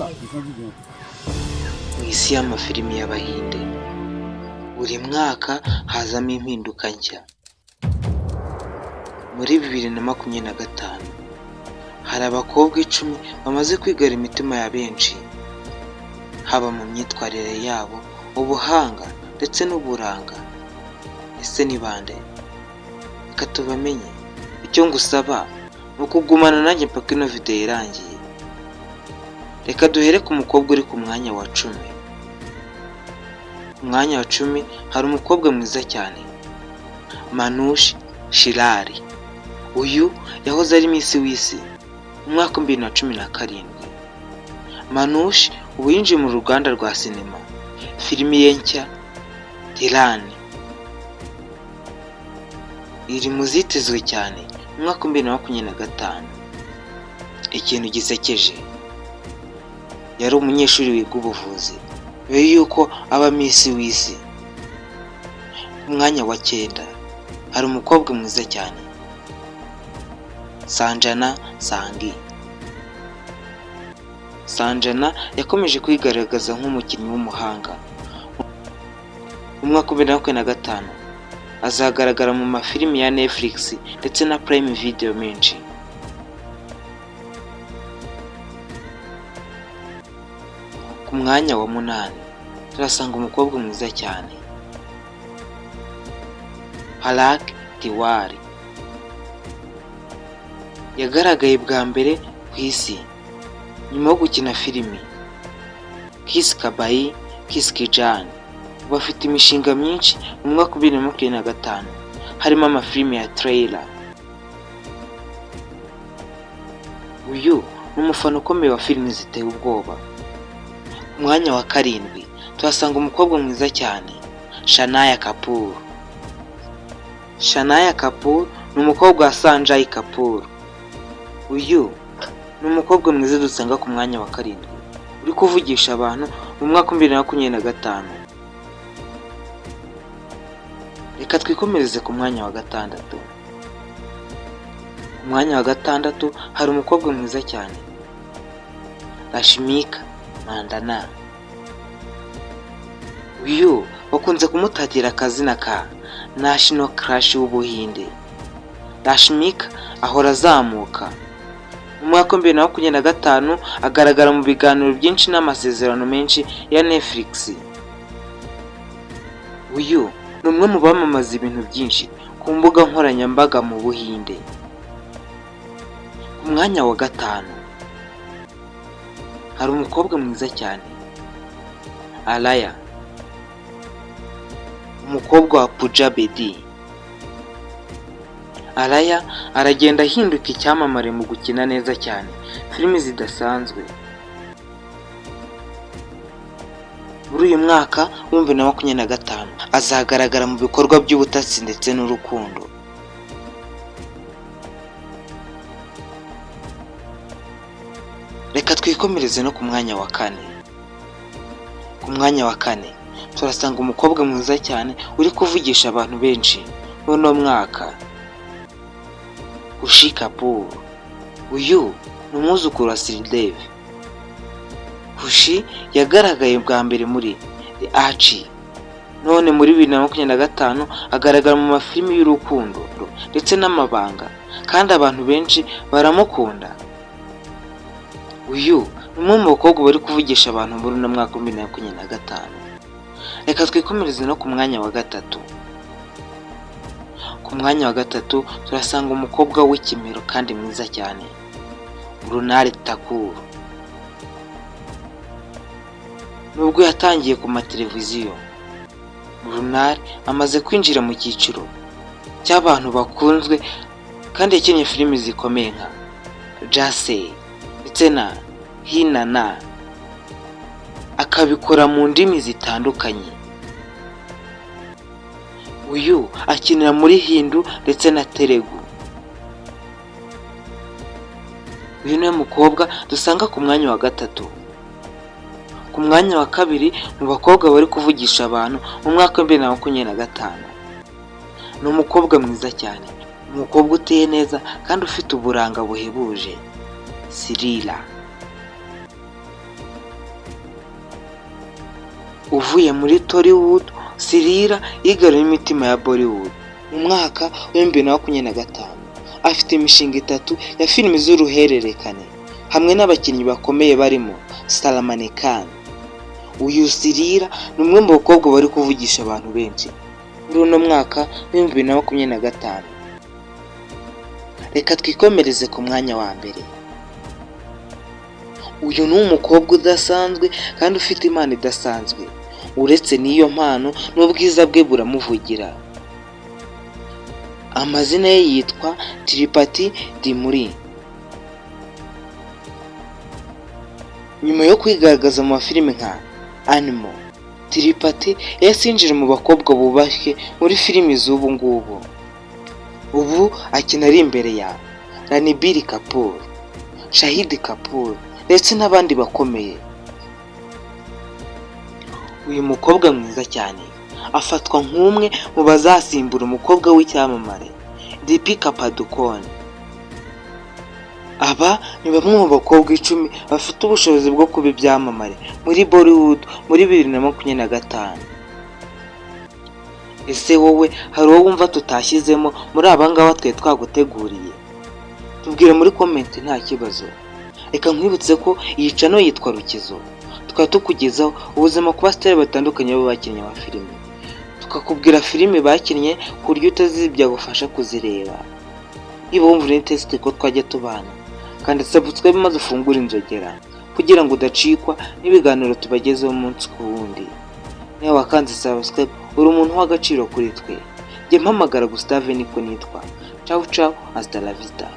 Mu isi y'amafilimi y'Abahinde buri mwaka hazamo impinduka nshya. Muri 2025 hari abakobwa 10 bamaze kwigara imitima ya benshi, haba mu myitwarire yabo, ubuhanga ndetse n'uburanga. Ese ni bande? Reka tubamenye. Icyo ngusaba ni ukugumana nanjye mpaka ino video irangiye. Reka duhere ku mukobwa uri ku mwanya wa 10. Ku mwanya wa 10 hari umukobwa mwiza cyane, Manush Shirari. Uyu yahoze ari Miss w'isi mu mwaka 2017. Manush ubu yinjiye mu ruganda rwa sinema. Filimi ye nshya Tirani iri mu zitezwe cyane mu mwaka 2025. Ikintu gisekeje, yari umunyeshuri wiga ubuvuzi mbere yuko aba Miss w'isi. Ku mwanya wa 9 hari umukobwa mwiza cyane, Sanjana Sanghi. Sanjana yakomeje kwigaragaza nk'umukinnyi w'umuhanga. Mu mwaka 2025 azagaragara mu mafilimi ya Netflix ndetse na Prime Video menshi. Ku mwanya wa 8 turasanga umukobwa mwiza cyane, Palak Tiwari. Yagaragaye bwa mbere ku isi nyuma yo gukina filimi Kiss Kabai, Kiss Kijani. Bafite imishinga myinshi mu mwaka 2025 harimo amafilimi ya trailer. Uyu ni umufana ukomeye wa filimi ziteye ubwoba. Ku mwanya wa 7 tuhasanga umukobwa mwiza cyane, Shanaya Kapoor. Shanaya Kapoor ni umukobwa wa Sanjay Kapoor. Uyu ni umukobwa mwiza dusanga ku mwanya wa 7 uri kuvugisha abantu mu mwaka 2025. Reka twikomereze ku mwanya wa 6. Ku mwanya wa 6 hari umukobwa mwiza cyane, Rashmika Mandanna. Uyu bakunze kumutatira akazina ka National Crush w'Ubuhinde. Rashmika ahora azamuka. Mu mwaka 2025 agaragara mu biganiro byinshi n'amasezerano menshi ya Netflix. Uyu ni umwe mu bamamaza ibintu byinshi ku mbuga nkoranyambaga mu Buhinde. Ku mwanya wa 5 hari umukobwa mwiza cyane, Alaya, umukobwa wa Pooja Bedi. Alaya aragenda ahinduka icyamamare mu gukina neza cyane filimi zidasanzwe. Muri uyu mwaka wa 2025 azagaragara mu bikorwa by'ubutasi ndetse n'urukundo. Reka twikomereze no ku mwanya wa 4. Ku mwanya wa 4 turasanga umukobwa mwiza cyane uri kuvugisha abantu benshi muri uno mwaka, Khushi Kapoor. Uyu ni umwuzukuru wa Sridev. Khushi yagaragaye bwa mbere muri The Archie. None muri 2025 agaragara mu mafilimi y'urukundo ndetse n'amabanga, kandi abantu benshi baramukunda. Uyu ni umwe mu bakobwa bari kuvugisha abantu muri uno mwaka 2025. Reka twikomereze no ku mwanya wa 3. Ku mwanya wa 3 turasanga umukobwa w'ikimero kandi mwiza cyane, Mrunal Thakur. Nubwo yatangiye ku mateleviziyo, Mrunal amaze kwinjira mu cyiciro cy'abantu bakunzwe kandi yakinnye filimi zikomeye nka Jase ndetse na Hinana, akabikora mu ndimi zitandukanye. Uyu akinira muri Hindu ndetse na Telugu. Uyu ni umukobwa dusanga ku mwanya wa 3. Ku mwanya wa 2 mu bakobwa bari kuvugisha abantu mu mwaka 2025 ni umukobwa mwiza cyane, umukobwa uteye neza kandi ufite uburanga buhebuje, Srila. uvuye muri Tollywood, Sirira yigaruriye imitima ya Bollywood mu mwaka wa 2025. Afite imishinga 3 ya filimi z'uruhererekane hamwe n'abakinnyi bakomeye barimo Salman Khan. Uyu Sirira ni umwe mu bakobwa bari kuvugisha abantu benshi muri uno mwaka wa 2025. Reka twikomereze ku mwanya wa mbere. Uyu ni umukobwa udasanzwe kandi ufite impano idasanzwe. Uretse n'iyo mpano n'ubwiza bwe buramuvugira. Amazina ye yitwa Tripati Dimuri. Nyuma yo kwigaragaza mu mafilime nka Animal, Tripati yasinjira mu bakobwa bubashye muri filimi z'ubu ngubu. Ubu akina ari imbere ya Ranbir Kapoor, Shahid Kapoor ndetse n'abandi bakomeye. Uyu mukobwa mwiza cyane afatwa nk'umwe mu bazasimbura umukobwa w'icyamamare Deepika Padukone. Aba ni bamwe mu bakobwa 10 bafite ubushobozi bwo kuba ibyamamare muri Bollywood muri 2025. Ese wowe hari uwo wumva tutashyizemo muri abangaba twe twaguteguriye? Tubwire muri comment nta kibazo. Reka nkwibutse ko iyi channel yitwa Rukizo, tukaba tukugezaho ubuzima ku basitari batandukanye b'abakinnyi ba filime, tukakubwira filime bakinnye ku buryo utazibya gufasha kuzireba. Niba wumva uri test ko twajya tubana, kandi subscribe maze ufungure inzogera kugira ngo udacikwa n'ibiganiro tubagezeho umunsi ku wundi. Niba wakanze subscribe uri umuntu w'agaciro kuri twe. Jye mpamagara Gustave niko nitwa. Ciao ciao, hasta la vista.